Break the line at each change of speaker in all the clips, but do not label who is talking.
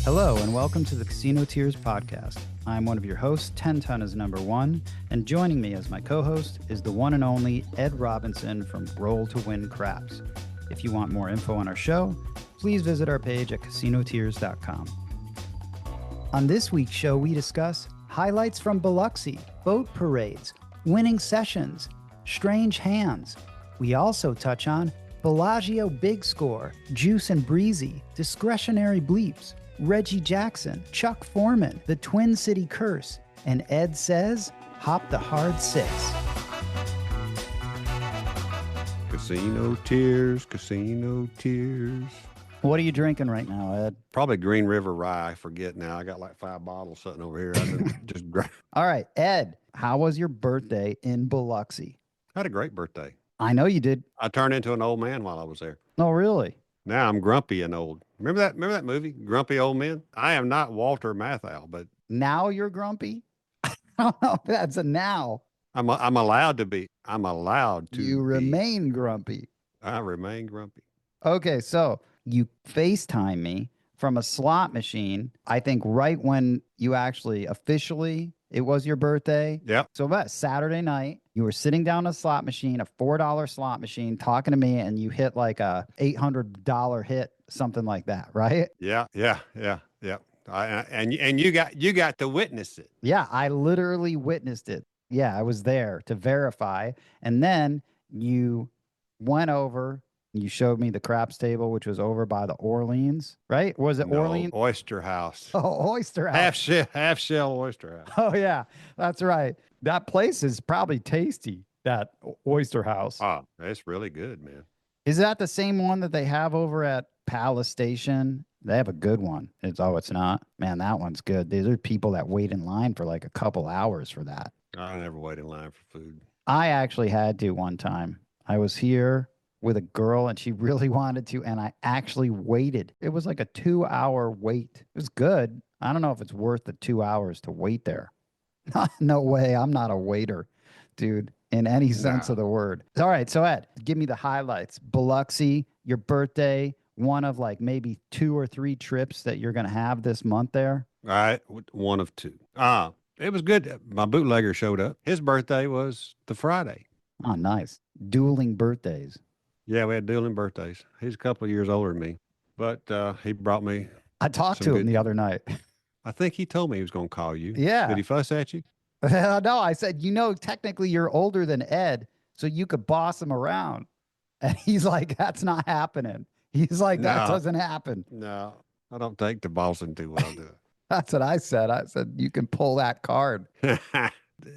Hello, and welcome to the Casino Tears podcast. I'm one of your hosts, 10 Ton is number one, and joining me as my co-host is the one and only Ed Robinson from Roll to Win Craps. If you want more info on our show, please visit our page at casinotears.com. On this week's show, we discuss highlights from Biloxi, boat parades, winning sessions, strange hands. We also touch on Bellagio Big Score, Juice and Breezy, discretionary bleeps, Reggie Jackson, Chuck Foreman, the Twin City Curse, and Ed says, hop the hard six.
Casino tears, casino tears.
What are you drinking right now, Ed?
Probably Green River Rye. I forget now. I got like 5 bottles sitting over here. I
All right, Ed, how was your birthday in Biloxi?
had a great birthday.
I know you did.
I turned into an old man while I was there.
Oh, really?
Now I'm grumpy and old. Remember that movie, Grumpy Old Men? I am not Walter Matthau, but
Now you're grumpy? I don't know if that's a now.
I'm allowed to be. I'm allowed to.
You remain grumpy.
I remain grumpy.
Okay, so you FaceTime me from a slot machine, I think right when you actually officially, it was your birthday.
Yep.
So about Saturday night, you were sitting down a slot machine, a $4 slot machine, talking to me, and you hit like a $800 hit, something like that, right?
Yeah. And you got to witness it.
Yeah, I literally witnessed it. Yeah, I was there to verify. And then you went over, you showed me the craps table, which was over by the Orleans, right? Was it
No,
Orleans?
Oyster House.
Oh, Oyster House.
Half shell Oyster House.
Oh, yeah, that's right. That place is probably tasty, that Oyster House.
Oh, that's really good, man.
Is that the same one that they have over at Palace Station? They have a good one. It's not. Man, that one's good. These are people that wait in line for like a couple hours for that.
I never wait in line for food.
I actually had to one time. I was here with a girl and she really wanted to, and I actually waited. It was like a 2-hour wait. It was good. I don't know if it's worth the 2 hours to wait there. No way. I'm not a waiter, dude, in any sense of the word. All right. So, Ed, give me the highlights. Biloxi, your birthday, one of like maybe 2 or 3 trips that you're going to have this month there.
All right. One of 2. It was good. My bootlegger showed up. His birthday was the Friday.
Oh, nice. Dueling birthdays.
Yeah, we had dueling birthdays. He's a couple of years older than me, but he brought me.
I talked to him the other night.
I think he told me he was going to call you.
Yeah.
Did he fuss at you?
No, I said, technically you're older than Ed, so you could boss him around. And he's like, that's not happening. He's like, that doesn't happen.
No, I don't take the bossing too well, do it.
That's what I said. I said, you can pull that card.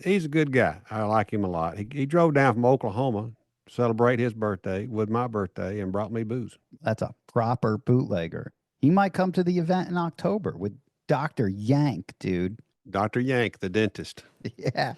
He's a good guy. I like him a lot. He drove down from Oklahoma to celebrate his birthday with my birthday and brought me booze.
That's a proper bootlegger. He might come to the event in October with Dr. Yank, dude.
Dr. Yank, the dentist.
Yeah.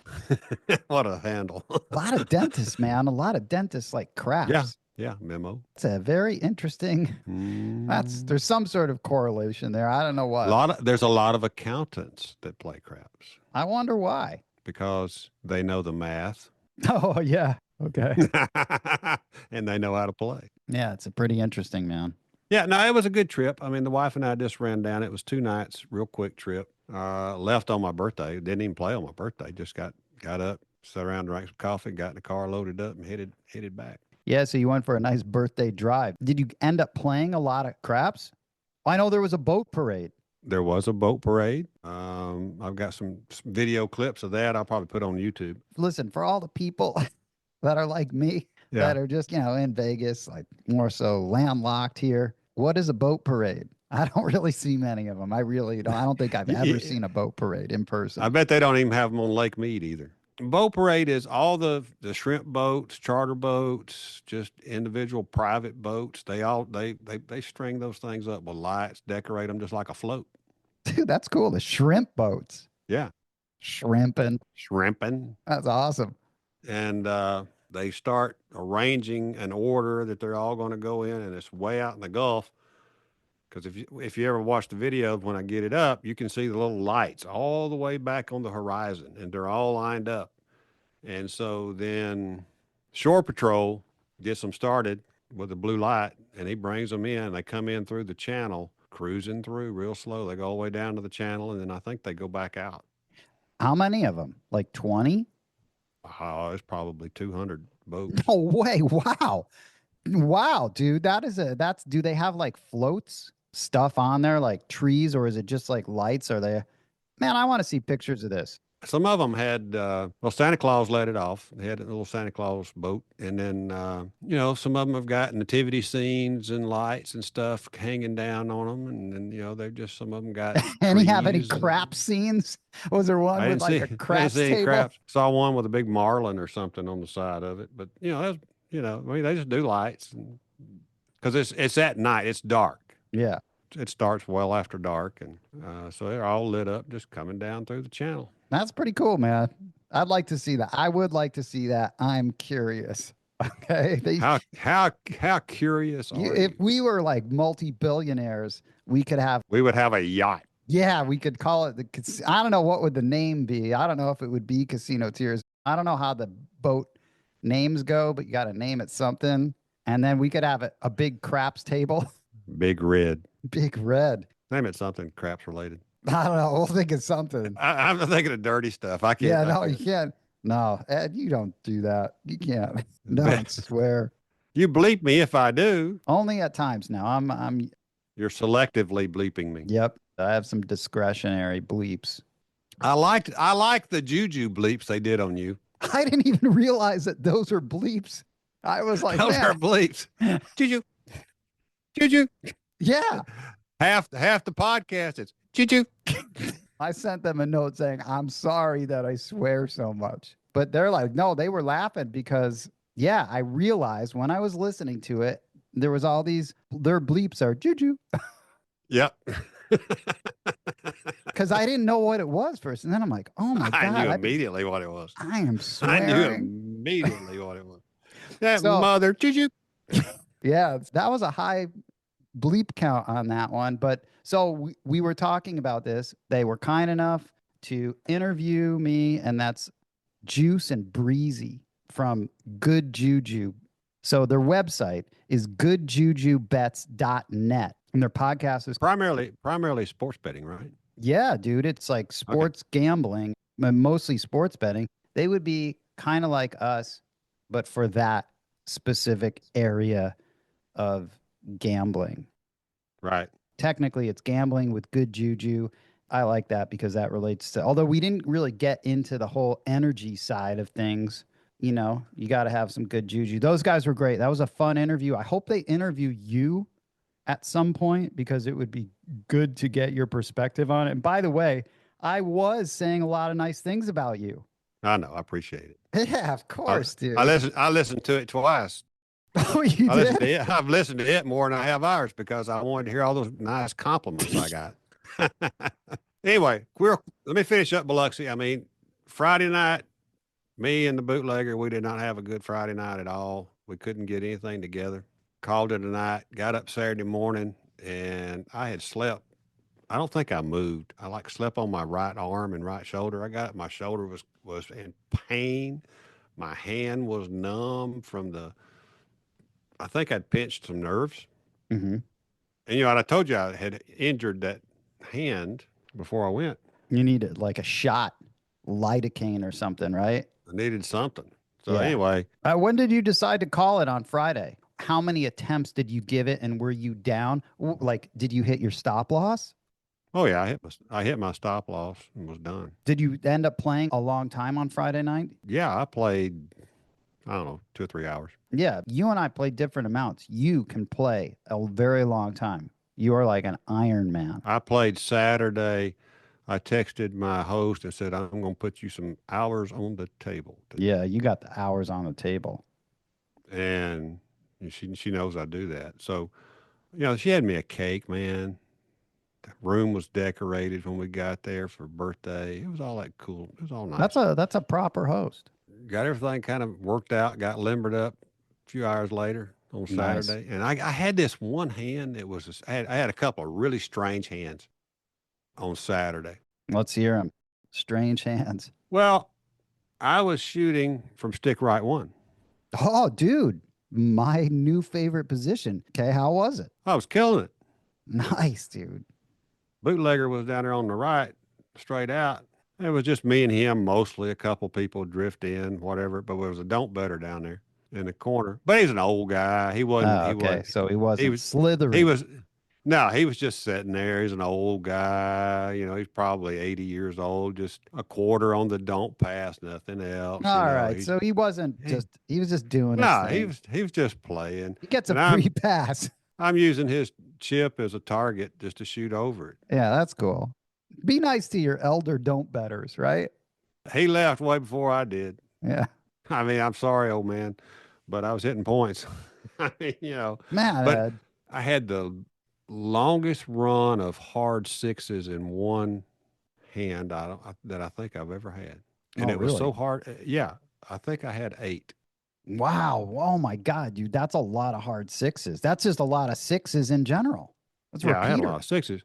What a handle.
A lot of dentists, man. A lot of dentists like craps.
Yeah, memo.
It's a very interesting. There's some sort of correlation there. I don't know what.
There's a lot of accountants that play craps.
I wonder why.
Because they know the math.
Oh, yeah. Okay.
And they know how to play.
Yeah, it's a pretty interesting, man.
Yeah, no, it was a good trip. I mean, the wife and I just ran down. It was 2 nights, real quick trip. Left on my birthday. Didn't even play on my birthday. Just got up, sat around, drank some coffee, got in the car, loaded up, and headed back.
Yeah, so you went for a nice birthday drive. Did you end up playing a lot of craps? I know there was a boat parade.
There was a boat parade. I've got some video clips of that I'll probably put on YouTube.
Listen, for all the people that are like me, that are just, in Vegas, like more so landlocked here, what is a boat parade? I don't really see many of them. I really don't. I don't think I've ever seen a boat parade in person.
I bet they don't even have them on Lake Mead either. Boat parade is all the shrimp boats, charter boats, just individual private boats. They string those things up with lights, decorate them just like a float.
Dude, that's cool. The shrimp boats.
Yeah.
Shrimping.
That's
awesome.
And they start arranging an order that they're all going to go in, and it's way out in the Gulf. Because if you ever watch the video, when I get it up, you can see the little lights all the way back on the horizon, and they're all lined up. And so then Shore Patrol gets them started with a blue light, and he brings them in. They come in through the channel cruising through real slow. They go all the way down to the channel, and then I think they go back out.
How many of them? Like 20?
Oh, it's probably 200 boats.
No way. Wow. Wow, dude. Do they have like floats, stuff on there, like trees, or is it just like lights? Are they, man, I want to see pictures of this.
Some of them had, well, Santa Claus let it off. They had a little Santa Claus boat. And then, some of them have got nativity scenes and lights and stuff hanging down on them. And then, some of them got
Any have any
trees.
crap scenes? Was there one with like a
I didn't
craps
see any
table?
craps. Saw one with a big marlin or something on the side of it. But, they just do lights because it's at night. It's dark.
Yeah.
It starts well after dark. And so they're all lit up just coming down through the channel.
That's pretty cool, man. I'd like to see that. I would like to see that. I'm curious. Okay.
How curious are
If
you?
we were like multi-billionaires, we could have,
We would have a yacht.
yeah, we could call it I don't know what would the name be. I don't know if it would be Casino Tears. I don't know how the boat names go, but you got to name it something. And then we could have a big craps table,
Big red.
big red.
Name it something craps related.
I don't know. We'll think of something.
I'm thinking of dirty stuff. I can't.
Yeah,
I
no,
can't.
you can't. No, Ed, you don't do that. You can't. Don't swear.
You bleep me if I do.
Only at times now.
You're selectively bleeping me.
Yep. I have some discretionary bleeps.
I like the juju bleeps they did on you.
I didn't even realize that those are bleeps. I was like,
Those are
man,
bleeps. Juju. Juju.
yeah.
Half the podcast is juju.
I sent them a note saying, I'm sorry that I swear so much. But they're like, no, they were laughing because, yeah, I realized when I was listening to it, there was all their bleeps are juju.
Yep.
Because I didn't know what it was first. And then I'm like, oh my God.
I knew immediately what it was.
I am
I knew
swearing.
immediately what it was. That
So-
mother juju.
Yeah, that was a high bleep count on that one. But so we were talking about this. They were kind enough to interview me, and that's Juice and Breezy from Good Juju. So their website is goodjujubets.net. And their podcast is
Primarily sports betting, right?
yeah, dude. It's like sports gambling, mostly sports betting. They would be kind of like us, but for that specific area of gambling.
Right.
Technically, it's gambling with good juju. I like that because that relates to, although we didn't really get into the whole energy side of things. You know, you got to have some good juju. Those guys were great. That was a fun interview. I hope they interview you at some point because it would be good to get your perspective on it. And by the way, I was saying a lot of nice things about you.
I know. I appreciate it.
Yeah, of course, dude.
I listened to it twice.
Oh, you did?
I've listened to it more than I have ours because I wanted to hear all those nice compliments I got. Anyway, let me finish up Biloxi. I mean, Friday night, me and the bootlegger, we did not have a good Friday night at all. We couldn't get anything together. Called it a night, got up Saturday morning, and I had slept. I don't think I moved. I slept on my right arm and right shoulder. I got up, my shoulder was in pain. My hand was numb I think I'd pinched some nerves.
Mm-hmm.
And, I told you I had injured that hand before I went.
You needed like a shot, lidocaine or something, right?
I needed something. So
Yeah.
anyway,
When did you decide to call it on Friday? How many attempts did you give it, and were you down? Like, did you hit your stop loss?
oh yeah, I hit my stop loss and was done.
Did you end up playing a long time on Friday night?
Yeah, I played, I don't know, 2 or 3 hours.
Yeah, you and I played different amounts. You can play a very long time. You are like an Iron Man.
I played Saturday. I texted my host and said, I'm going to put you some hours on the table today.
Yeah, you got the hours on the table.
And she knows I do that. So, she had me a cake, man. The room was decorated when we got there for birthday. It was all that cool. It was all nice.
That's a proper host.
Got everything kind of worked out, got limbered up a few hours later on
Nice.
Saturday. And I had this one hand that was, I had a couple of really strange hands on Saturday.
Let's hear him. Strange hands.
Well, I was shooting from stick right one.
Oh, dude, my new favorite position. Okay, how was it?
I was killing it.
Nice, dude.
Bootlegger was down there on the right, straight out. It was just me and him mostly. A couple people drift in, whatever. But there was a don't better down there in the corner. But he's an old guy. He wasn't.
Oh,
He
okay.
wasn't.
So he
He
wasn't
was. He
slithering.
was. No, he was just sitting there. He's an old guy. He's probably 80 years old. Just a quarter on the don't pass, nothing else.
All right.
He.
So he wasn't
he
just, he was just doing his
no, he
thing.
was. He was just playing,
He gets a
and
free pass.
I'm using his chip as a target just to shoot over it.
Yeah, that's cool. Be nice to your elder don't betters, right?
He left way before I did.
Yeah.
I mean, I'm sorry, old man, but I was hitting points. I mean,
Man,
but I had the longest run of hard sixes in one hand that I think I've ever had. And
oh,
it was so
really?
hard. Yeah, I think I had 8.
Wow. Oh my God, dude. That's a lot of hard sixes. That's just a lot of sixes in general. That's
Yeah, I had a lot
repeater.
of sixes.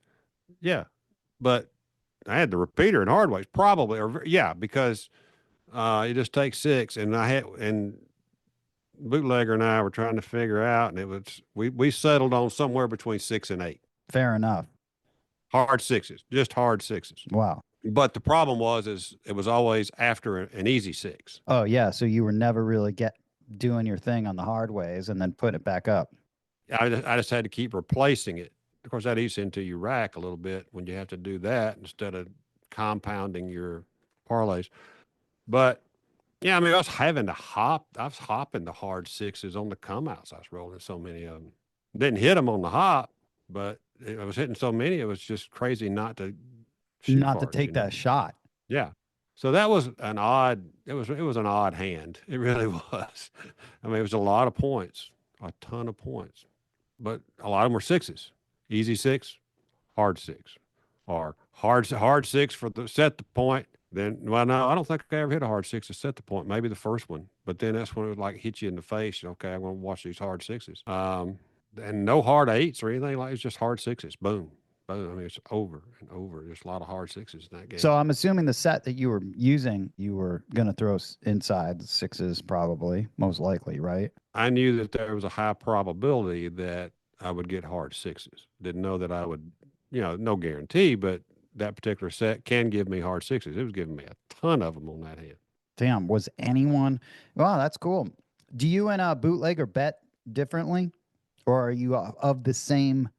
Yeah, but I had the repeater in hard ways, probably, or yeah, because it just takes 6, and Bootlegger and I were trying to figure out, and we settled on somewhere between 6 and 8
Fair enough.
hard sixes, just hard sixes.
Wow.
But the problem is it was always after an easy 6.
Oh yeah. So you were never really doing your thing on the hard ways and then putting it back up.
I just had to keep replacing it. Of course, that eats into your rack a little bit when you have to do that instead of compounding your parlays. But yeah, I mean, I was hopping the hard sixes on the come outs. I was rolling so many of them. Didn't hit them on the hop, but I was hitting so many, it was just crazy not to shoot
Not to
cards,
take that shot.
Yeah. So that was it was an odd hand. It really was. I mean, it was a lot of points, a ton of points, but a lot of them were sixes, easy 6, hard 6, or hard 6 for the set the point. Then, well, no, I don't think I ever hit a hard 6 to set the point. Maybe the first one, but then that's when it would like hit you in the face. Okay, I'm going to watch these hard 6s. And no hard 8s or anything like it's just hard 6s. Boom, boom. I mean, it's over and over. There's a lot of hard 6s in that game.
So I'm assuming the set that you were using, you were going to throw inside the sixes, probably, most likely, right?
I knew that there was a high probability that I would get hard 6s. Didn't know that I would, no guarantee, but that particular set can give me hard 6s. It was giving me a ton of them on that hand.
Damn, was anyone? Wow, that's cool. Do you and a bootlegger bet differently, or are you of the same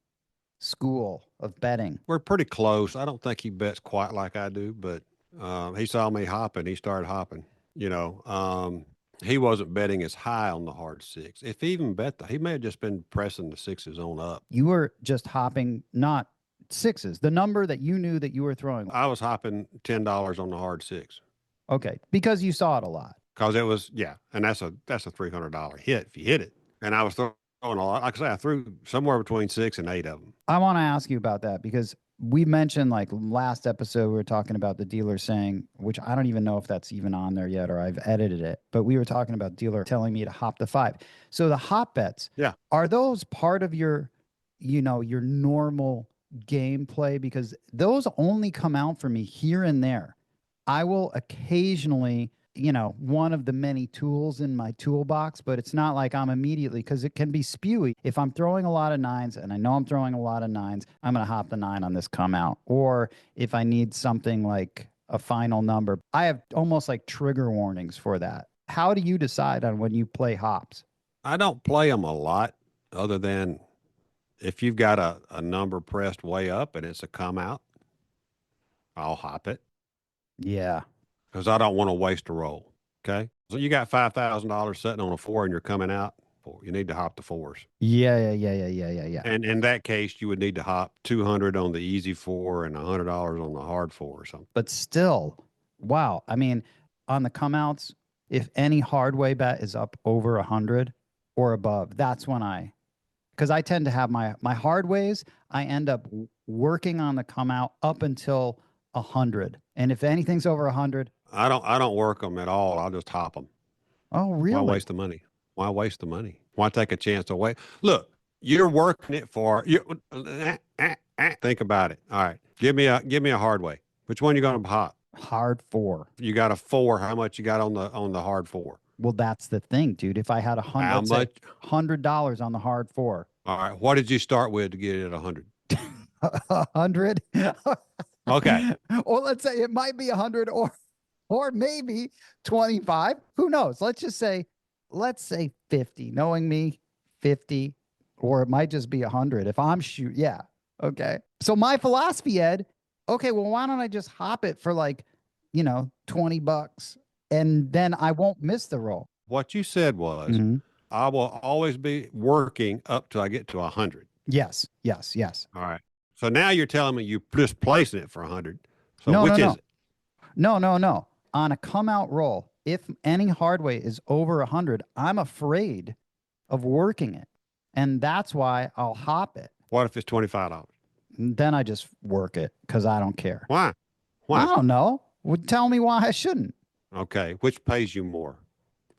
school of betting?
We're pretty close. I don't think he bets quite like I do, but he saw me hopping. He started hopping. He wasn't betting as high on the hard 6. If he even bet he may have just been pressing the 6s on up.
You were just hopping, not sixes. The number that you knew that you were throwing.
I was hopping $10 on the hard 6.
Okay, because you saw it a lot.
Because it was, yeah, and that's a $300 hit if you hit it. And I was throwing a lot. Like I say, I threw somewhere between 6 and 8 of them.
I want to ask you about that because we mentioned like last episode, we were talking about the dealer saying, which I don't even know if that's even on there yet or I've edited it, but we were talking about dealer telling me to hop the 5. So the hop bets,
yeah,
are those part of your, your normal gameplay? Because those only come out for me here and there. I will occasionally, one of the many tools in my toolbox, but it's not like I'm immediately, because it can be spewy. If I'm throwing a lot of 9s and I know I'm throwing a lot of 9s, I'm going to hop the 9 on this come out. Or if I need something like a final number, I have almost like trigger warnings for that. How do you decide on when you play hops?
I don't play them a lot other than if you've got a number pressed way up and it's a come out, I'll hop it.
Yeah.
Because I don't want to waste a roll. Okay. So you got $5,000 sitting on a 4 and you're coming out. You need to hop the 4s.
Yeah.
And in that case, you would need to hop 200 on the easy 4 and $100 on the hard 4 or something.
But still, wow. I mean, on the come outs, if any hard way bet is up over 100 or above, that's when because I tend to have my hard ways, I end up working on the come out up until 100. And if anything's over 100,
I don't work them at all. I'll just hop them.
Oh, really?
Why waste the money? Why waste the money? Why take a chance to wait? Look, you're working it for you. Think about it. All right, give me a hard way. Which one you going to hop?
Hard 4.
You got a 4. How much you got on the hard 4?
Well, that's the thing, dude. If I had
how much?
$100 on the hard 4.
All right. What did you start with to get it at 100?
100.
Okay.
Or let's say it might be 100 or maybe 25. Who knows? Let's say 50. Knowing me, 50, or it might just be 100 if I'm shoot. Yeah. Okay. So my philosophy, Ed, okay, well, why don't I just hop it for like, $20 and then I won't miss the roll.
What you said was,
Mhm.
I will always be working up till I get to 100.
Yes. Yes. Yes.
All right. So now you're telling me you just placing it for 100. So
No, no,
which is
no.
it?
No, no, no. On a come out roll, if any hard weight is over 100, I'm afraid of working it. And that's why I'll hop it.
What if it's $25?
And then I just work it because I don't care.
Why?
I
Why?
don't know. Would tell me why I shouldn't.
Okay. Which pays you more,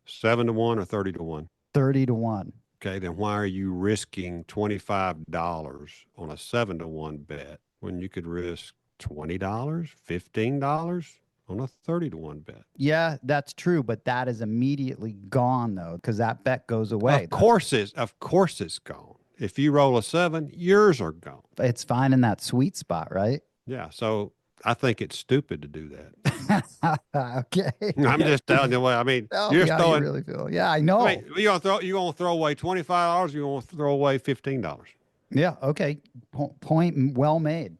7 to 1 or 30 to 1?
30 to 1.
Okay. Then why are you risking $25 on a 7 to 1 bet when you could risk $20, $15 on a 30 to 1 bet?
Yeah, that's true. But that is immediately gone though, because that bet goes away.
Of course it's gone. If you roll a 7, yours are gone.
It's finding that sweet spot, right?
Yeah. So I think it's stupid to do that.
Okay.
I'm just telling you what I mean.
Tell
You're
me
just
how you
throwing.
really feel. Yeah, I
I
know.
mean, you gonna throw away $25. You gonna throw away $15.
Yeah. Okay. Point well made.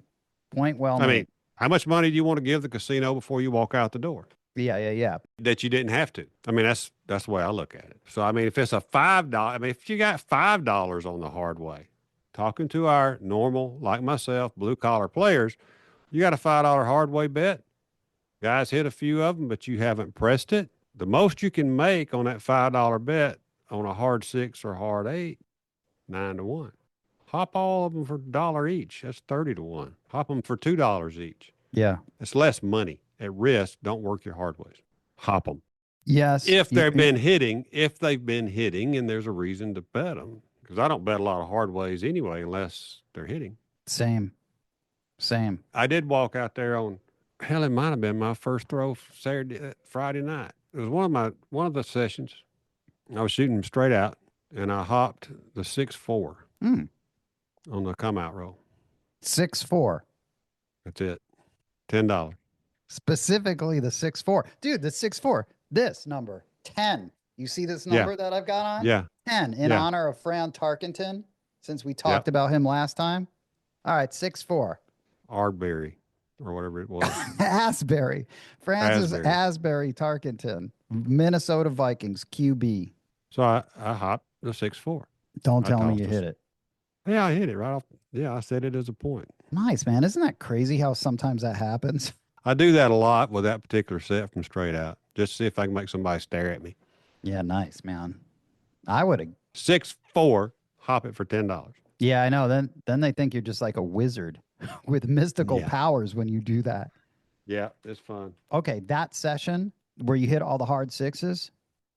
Point well
I
made.
mean, how much money do you want to give the casino before you walk out the door
Yeah. Yeah. Yeah.
that you didn't have to? I mean, that's the way I look at it. So I mean, if it's a $5, I mean, if you got $5 on the hard way, talking to our normal, like myself, blue collar players, you got a $5 hard way bet. Guys hit a few of them, but you haven't pressed it. The most you can make on that $5 bet on a hard 6 or hard 8, 9 to 1. Hop all of them for $1 each. That's 30 to 1. Hop them for $2 each.
Yeah.
It's less money at risk. Don't work your hard ways. Hop them.
Yes.
If they've been hitting, and there's a reason to bet them, because I don't bet a lot of hard ways anyway, unless they're hitting.
Same.
I did walk out there on, hell, it might have been my first throw Friday night. It was one of the sessions. I was shooting straight out, and I hopped the 6-4
Mm.
on the come out roll.
6-4.
That's it. $10.
Specifically the 6-4. Dude, the 6-4. This number 10. You see this number that I've got on?
Yeah.
10 in honor of Fran Tarkenton, since we talked about him last time. All right, 6-4.
Ardberry or whatever it was.
Asbury. Francis Asbury Tarkenton, Minnesota Vikings, QB.
So I hopped the 6-4.
Don't tell me you hit it.
Yeah, I hit it right off. Yeah, I set it as a point.
Nice, man. Isn't that crazy how sometimes that happens?
I do that a lot with that particular set from straight out, just to see if I can make somebody stare at me.
Yeah, nice, man. I would have
6-4, hop it for $10.
Yeah, I know. Then they think you're just like a wizard with mystical powers when you do that.
Yeah, it's fun.
Okay, that session where you hit all the hard sixes.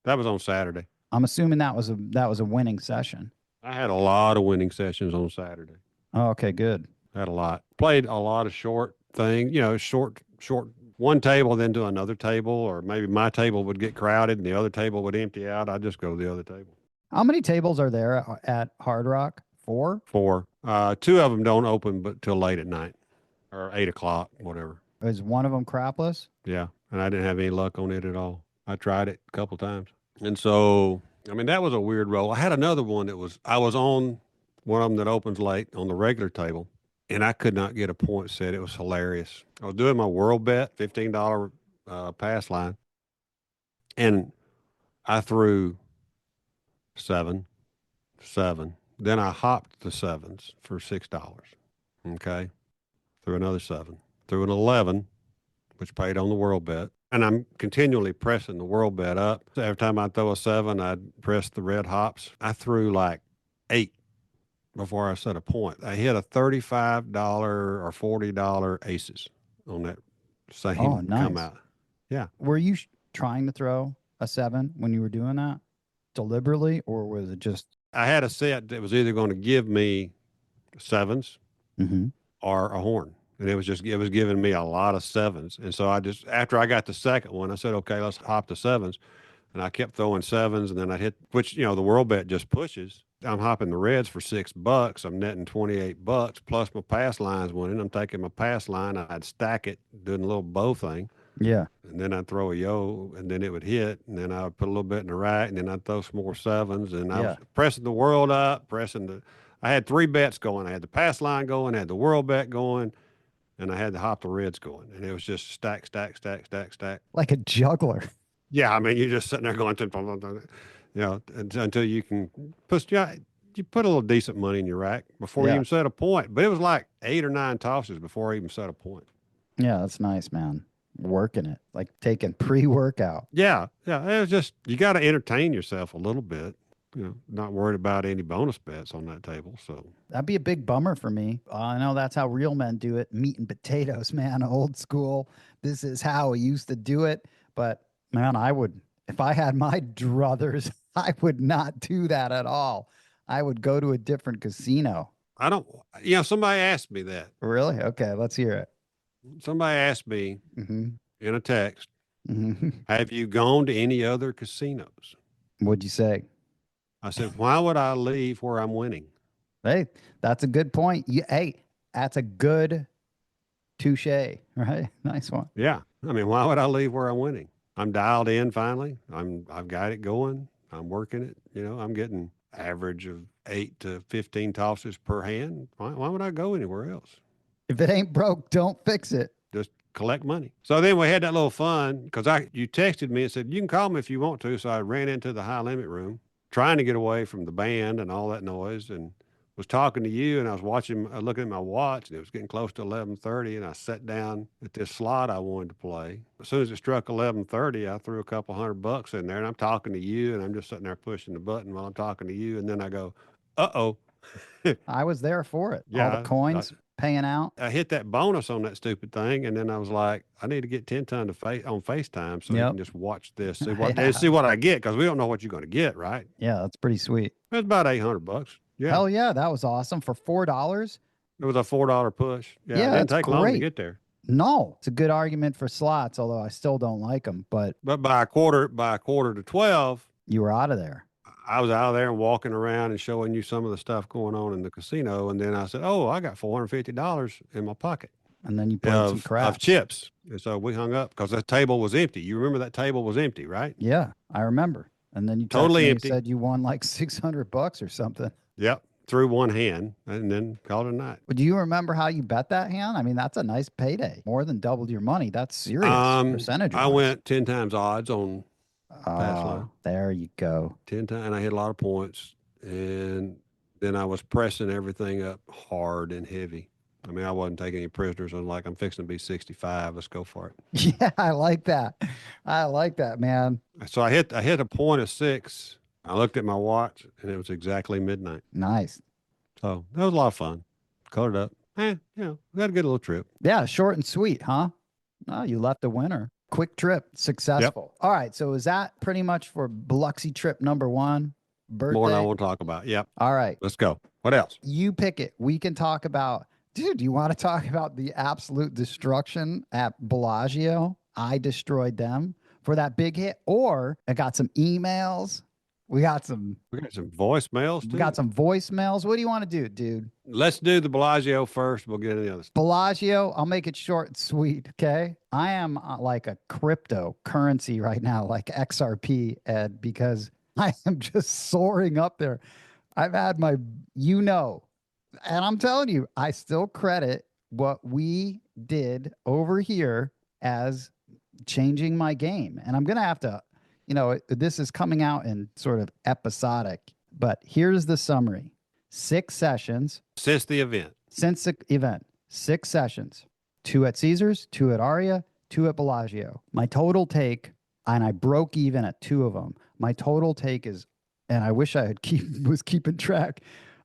That was on Saturday.
I'm assuming that was a winning session.
I had a lot of winning sessions on Saturday.
Oh, okay, good.
Had a lot. Played a lot of short things, short one table, then to another table, or maybe my table would get crowded and the other table would empty out. I'd just go to the other table.
How many tables are there at Hard Rock? 4?
4. 2 of them don't open but till late at night or 8 o'clock, whatever.
Is one of them crapless?
Yeah, and I didn't have any luck on it at all. I tried it a couple times. And so, I mean, that was a weird roll. I had another one I was on one of them that opens late on the regular table, and I could not get a point set. It was hilarious. I was doing my world bet, $15 pass line, and I threw 7. Then I hopped the 7s for $6. Okay. Threw another 7. Threw an 11, which paid on the world bet. And I'm continually pressing the world bet up. So every time I throw a 7, I'd press the red hops. I threw like 8 before I set a point. I hit a $35 or $40 aces on that same come out. Yeah.
Were you trying to throw a 7 when you were doing that deliberately, or was it just?
I had a set that was either going to give me 7s or a horn. And it was giving me a lot of 7s. And so after I got the second one, I said, okay, let's hop the 7s. And I kept throwing 7s, and then I hit, which, the world bet just pushes. I'm hopping the reds for $6. I'm netting $28 plus my pass lines winning. I'm taking my pass line. I'd stack it, doing a little bow thing.
Yeah.
And then I'd throw a yo, and then it would hit, and then I would put a little bit in the rack, and then I'd throw some more sevens, and I was
Yeah.
pressing the world up, I had three bets going. I had the pass line going, I had the world bet going, and I had the hop the reds going, and it was just stack, stack, stack, stack, stack.
Like a juggler.
Yeah, I mean, you're just sitting there going, until you can you put a little decent money in your rack before you
Yeah.
even set a point. But it was like 8 or 9 tosses before I even set a point.
Yeah, that's nice, man. Working it, like taking pre-workout.
Yeah, yeah. It was just you got to entertain yourself a little bit. Not worried about any bonus bets on that table. So
That'd be a big bummer for me. I know that's how real men do it. Meat and potatoes, man. Old school. This is how we used to do it. But man, if I had my druthers, I would not do that at all. I would go to a different casino.
I don't. Somebody asked me that.
Really? Okay, let's hear it.
Somebody asked me
Mm-hmm.
in a text,
Mm-hmm.
"Have you gone to any other casinos?"
What'd you say?
I said, "Why would I leave where I'm winning?"
Hey, that's a good point. Hey, that's a good touche, right? Nice one.
Yeah. I mean, why would I leave where I'm winning? I'm dialed in finally. I've got it going. I'm working it. I'm getting average of 8 to 15 tosses per hand. Why would I go anywhere else?
If it ain't broke, don't fix it.
Just collect money. So then we had that little fun because you texted me and said, you can call me if you want to. So I ran into the high limit room trying to get away from the band and all that noise and was talking to you, and I was looking at my watch, and it was getting close to 11:30, and I sat down at this slot I wanted to play. As soon as it struck 11:30, I threw a couple $100 in there, and I'm talking to you, and I'm just sitting there pushing the button while I'm talking to you, and then I go, uh-oh.
I was there for it.
Yeah,
All the coins paying out.
I hit that bonus on that stupid thing, and then I was like, I need to get 10 ton on FaceTime so you can just watch this, see what I get, because we don't know what you're going to get, right?
Yeah, that's pretty sweet.
It was about $800. Yeah.
Hell yeah, that was awesome for $4.
It was a $4 push. Yeah, it didn't take long to get there.
No, it's a good argument for slots, although I still don't like them. But
by a quarter to 12,
you were out of there.
I was out of there and walking around and showing you some of the stuff going on in the casino. And then I said, "Oh, I got $450 in my pocket."
And then you played some crap
of chips. And so we hung up because the table was empty. You remember that table was empty, right?
Yeah, I remember. And then you
totally empty.
Said you won like $600 or something.
Yep. Threw one hand and then called it a night.
But do you remember how you bet that hand? I mean, that's a nice payday. More than doubled your money. That's serious percentage.
I went 10 times odds on pass line.
There you go.
10 times. And I hit a lot of points. And then I was pressing everything up hard and heavy. I mean, I wasn't taking any prisoners. I'm like, I'm fixing to be 65. Let's go for it.
Yeah, I like that. I like that, man.
So I hit a point of 6. I looked at my watch, and it was exactly midnight.
Nice.
So that was a lot of fun. Colored up. We had a good little trip.
Yeah, short and sweet, huh? Oh, you left a winner. Quick trip, successful. Yep. All right, so is that pretty much for Biloxi trip number 1? Birthday?
More than I want to talk about. Yep.
All right.
Let's go. What else?
You pick it. We can talk about, dude, do you want to talk about the absolute destruction at Bellagio? I destroyed them for that big hit. Or I got some emails. We got some
voicemails, too.
We got some voicemails. What do you want to do, dude?
Let's do the Bellagio first. We'll get into the other stuff.
Bellagio, I'll make it short and sweet, okay? I am like a cryptocurrency right now, like XRP, Ed, because I am just soaring up there. I've had and I'm telling you, I still credit what we did over here as changing my game. And I'm going to have to, this is coming out in sort of episodic, but here's the summary. 6 sessions.
Since the event.
6 sessions. 2 at Caesars, 2 at Aria, 2 at Bellagio. My total take, and I broke even at 2 of them. My total take is, and I wish I had was keeping track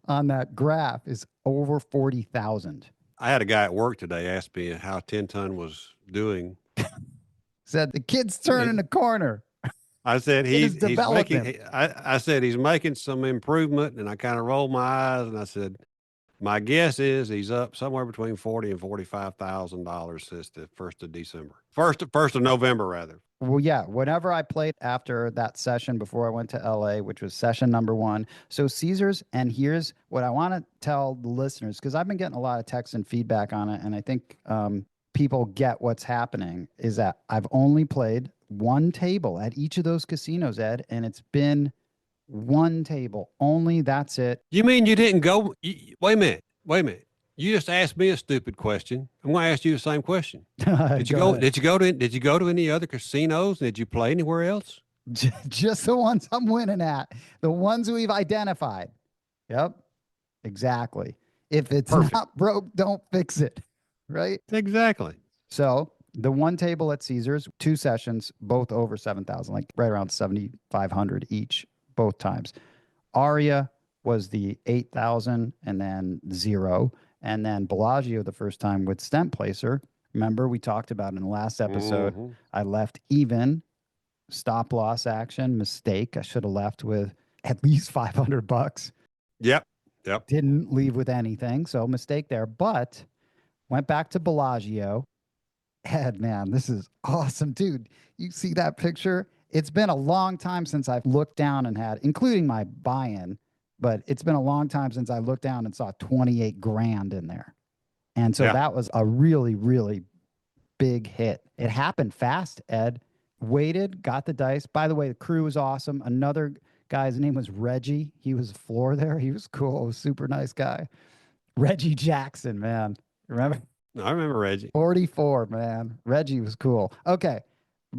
on that graph, is over 40,000.
I had a guy at work today ask me how 10 ton was doing.
Said the kid's turning the corner.
I said he's making. I said he's making some improvement, and I kind of rolled my eyes and I said, My guess is he's up somewhere between $40,000 and $45,000 since the 1st of December. First of November, rather.
Well, yeah, whenever I played after that session before I went to LA, which was session number one. So Caesars, and here's what I want to tell the listeners, because I've been getting a lot of texts and feedback on it, and I think people get what's happening, is that I've only played one table at each of those casinos, Ed, and it's been one table only. That's it.
You mean you didn't go? Wait a minute. Wait a minute. You just asked me a stupid question. I'm going to ask you the same question. Did you
Go
go?
ahead.
Did you go to any other casinos? Did you play anywhere else?
Just the ones I'm winning at, the ones we've identified. Yep, exactly. If it's
Perfect.
not broke, don't fix it. Right?
Exactly.
So the one table at Caesars, 2 sessions, both over 7,000, like right around 7,500 each, both times. Aria was the 8,000 and then 0. And then Bellagio the first time with Stent Placer. Remember, we talked about in the last episode, I left even, stop loss action, mistake. I should have left with at least $500.
Yep.
Didn't leave with anything. So mistake there. But went back to Bellagio. Ed, man, this is awesome. Dude, you see that picture? It's been a long time since I've looked down and had, including my buy-in, but it's been a long time since I looked down and saw 28 grand in there. And so that was a really, really big hit. It happened fast, Ed. Waited, got the dice. By the way, the crew was awesome. Another guy's name was Reggie. He was floor there. He was cool. Super nice guy. Reggie Jackson, man. Remember?
I remember Reggie.
44, man. Reggie was cool. Okay.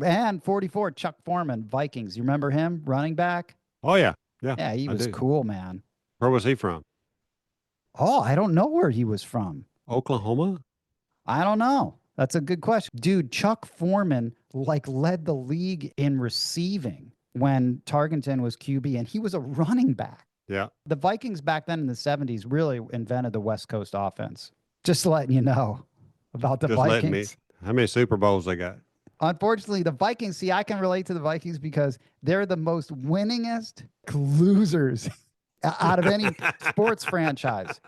And 44, Chuck Foreman, Vikings. You remember him? Running back?
Oh, yeah.
Yeah, he was cool, man.
Where was he from?
Oh, I don't know where he was from.
Oklahoma?
I don't know. That's a good question. Dude, Chuck Foreman led the league in receiving when Tarkenton was QB, and he was a running back.
Yeah.
The Vikings back then in the 70s really invented the West Coast offense. Just letting you know about the Vikings.
How many Super Bowls they got?
Unfortunately, the Vikings, see, I can relate to the Vikings because they're the most winningest losers out of any sports franchise.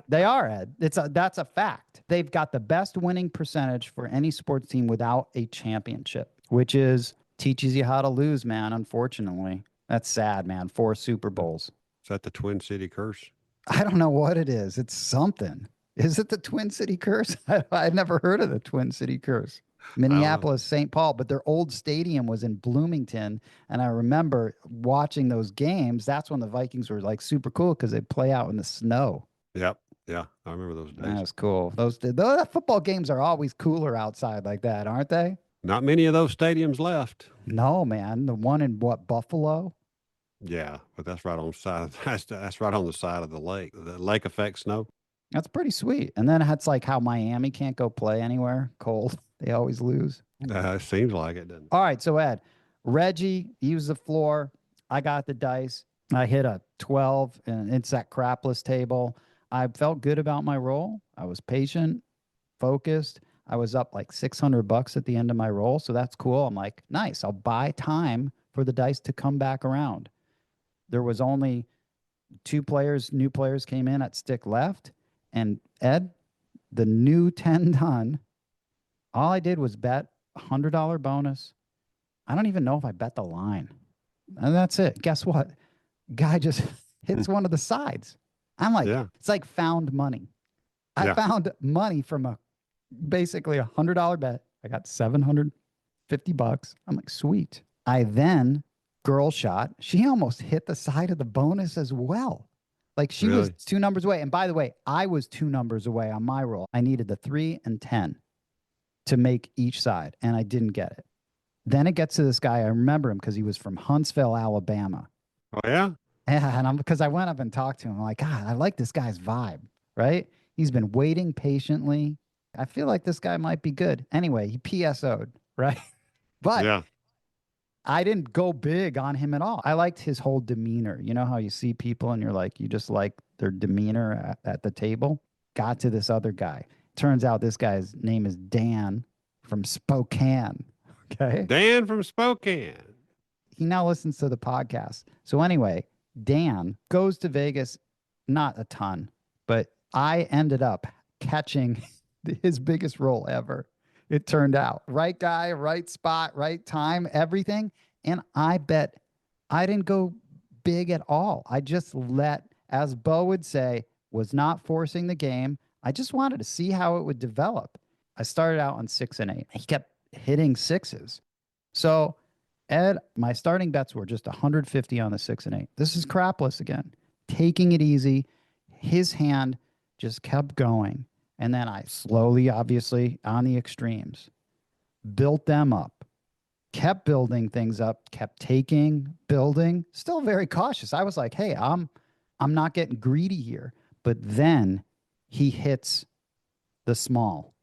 They are, Ed. That's a fact. They've got the best winning percentage for any sports team without a championship, which teaches you how to lose, man, unfortunately. That's sad, man. 4 Super Bowls.
Is that the Twin City curse?
I don't know what it is. It's something. Is it the Twin City curse? I've never heard of the Twin City curse. Minneapolis, St. Paul, but their old stadium was in Bloomington. And I remember watching those games. That's when the Vikings were super cool because they play out in the snow.
Yep. Yeah. I remember those days.
That was cool. Those football games are always cooler outside like that, aren't they?
Not many of those stadiums left.
No, man. The one in Buffalo?
Yeah, but that's right on the side. That's right on the side of the lake. The lake effect snow.
That's pretty sweet. And then it's like how Miami can't go play anywhere. Cold. They always lose.
It seems like it, doesn't it?
All right. So, Ed, Reggie used the floor. I got the dice. I hit a 12, and it's that crapless table. I felt good about my roll. I was patient, focused. I was up like $600 at the end of my roll. So that's cool. I'm like, nice. I'll buy time for the dice to come back around. There was only 2 new players came in at stick left. And Ed, the new 10 ton, all I did was bet $100 bonus. I don't even know if I bet the line. And that's it. Guess what? Guy just hits one of the sides. I'm like, It's like found money. I found money from basically $100 bet. I got $750. I'm like, sweet. I then girl shot. She almost hit the side of the bonus as well. Like she was 2 numbers away. And by the way, I was 2 numbers away on my roll. I needed the 3 and 10 to make each side, and I didn't get it. Then it gets to this guy. I remember him because he was from Huntsville, Alabama.
Oh, yeah?
Yeah, and because I went up and talked to him. I'm like, God, I like this guy's vibe, right? He's been waiting patiently. I feel like this guy might be good. Anyway, he PSO'd, right? But I didn't go big on him at all. I liked his whole demeanor. You know how you see people and you're like, you just like their demeanor at the table? Got to this other guy. Turns out this guy's name is Dan from Spokane. Okay.
Dan from Spokane.
He now listens to the podcast. So anyway, Dan goes to Vegas, not a ton, But I ended up catching his biggest roll ever. It turned out right guy, right spot, right time, everything. And I bet I didn't go big at all. I just let, as Bo would say, was not forcing the game. I just wanted to see how it would develop. I started out on 6 and 8. He kept hitting sixes. So, Ed, my starting bets were just 150 on the 6 and 8. This is crapless again, taking it easy. His hand just kept going. And then I slowly, obviously, on the extremes, built them up, kept building things up, kept taking, building, still very cautious. I was like, hey, I'm not getting greedy here. But then he hits the small.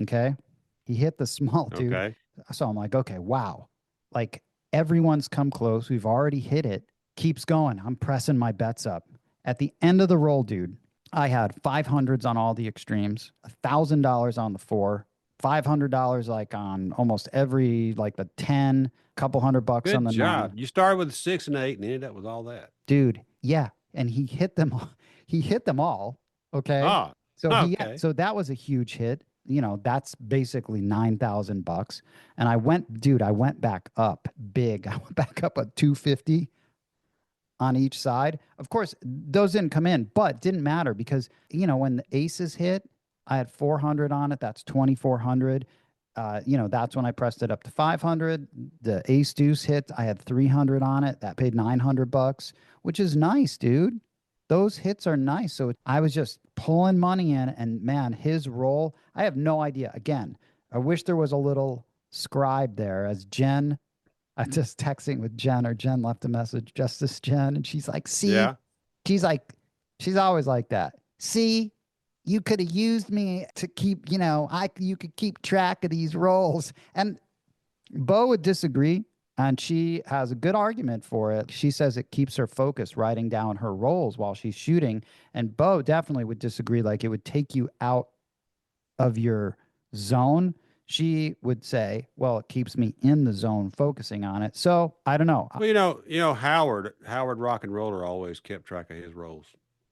Okay. He hit the small, dude.
Okay.
So I'm like, okay, wow. Like everyone's come close. We've already hit it. Keeps going. I'm pressing my bets up. At the end of the roll, dude, I had 500s on all the extremes, $1,000 on the 4, $500 like on almost every, like the 10, couple $100 on
Good
the 9.
job. You started with 6 and 8 and ended up with all that.
Dude, yeah. And he hit them all. He hit them all. Okay.
Ah,
So
okay.
so that was a huge hit. You know, that's basically $9,000. And I went back up big. I went back up at 250 on each side. Of course, those didn't come in, but didn't matter because, you know, when the aces hit, I had 400 on it. That's 2,400. That's when I pressed it up to 500. The ace deuce hit, I had 300 on it. That paid $900, which is nice, dude. Those hits are nice. So I was just pulling money in, and man, his roll, I have no idea. Again, I wish there was a little scribe there as Jen. I'm just texting with Jen, or Jen left a message, Justice Jen, and she's like, see,
Yeah.
she's like, she's always like that. See, you could have used me to keep, you could keep track of these rolls. And Bo would disagree, and she has a good argument for it. She says it keeps her focused, writing down her rolls while she's shooting. And Bo definitely would disagree, like it would take you out of your zone. She would say, well, it keeps me in the zone focusing on it. So I don't know.
Well, Howard Rock and Roller always kept track of his rolls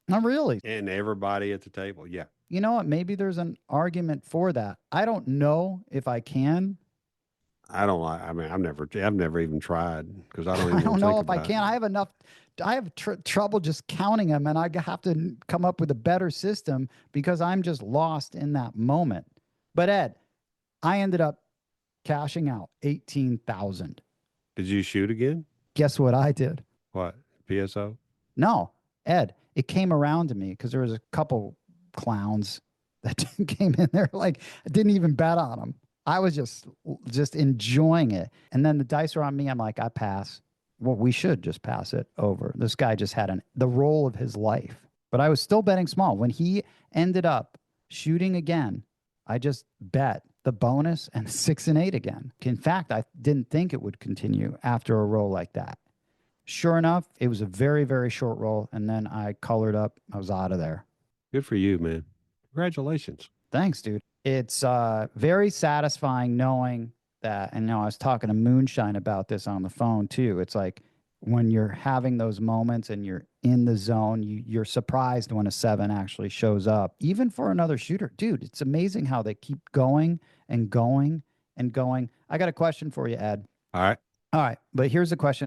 Not really.
and everybody at the table. Yeah.
You know what? Maybe there's an argument for that. I don't know if I can.
I don't like. I mean, I've never even tried because I don't
I
even
don't
want to
know
think
if I
about
can.
it.
I have enough. I have trouble just counting them, and I have to come up with a better system because I'm just lost in that moment. But Ed, I ended up cashing out 18,000.
Did you shoot again?
Guess what I did?
What, PSO?
No, Ed, it came around to me because there was a couple clowns that came in there. Like I didn't even bet on them. I was just enjoying it. And then the dice were on me. I'm like, I pass. Well, we should just pass it over. This guy just had the roll of his life. But I was still betting small. When he ended up shooting again, I just bet the bonus and 6 and 8 again. In fact, I didn't think it would continue after a roll like that. Sure enough, it was a very, very short roll. And then I colored up. I was out of there.
Good for you, man. Congratulations.
Thanks, dude. It's very satisfying knowing that. And I was talking to Moonshine about this on the phone too. It's like when you're having those moments and you're in the zone, you're surprised when a 7 actually shows up, even for another shooter. Dude, it's amazing how they keep going and going and going. I got a question for you, Ed.
All right.
All right. But here's the question.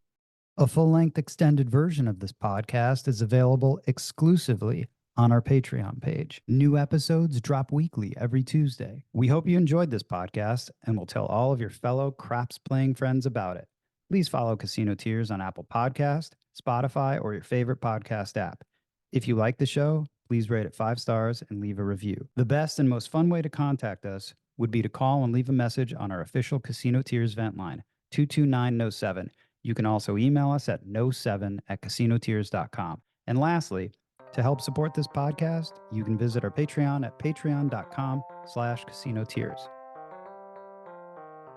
A full-length extended version of this podcast is available exclusively on our Patreon page. New episodes drop weekly every Tuesday. We hope you enjoyed this podcast and will tell all of your fellow craps-playing friends about it. Please follow Casino Tears on Apple Podcast, Spotify, or your favorite podcast app. If you like the show, please rate it 5 stars and leave a review. The best and most fun way to contact us would be to call and leave a message on our official Casino Tears vent line, 229-07. You can also email us at no7@casinotears.com. And lastly, to help support this podcast, you can visit our Patreon at patreon.com/casinotears.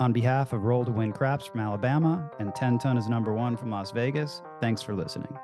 On behalf of Roll to Win Craps from Alabama and 10 Ton is #1 from Las Vegas, thanks for listening.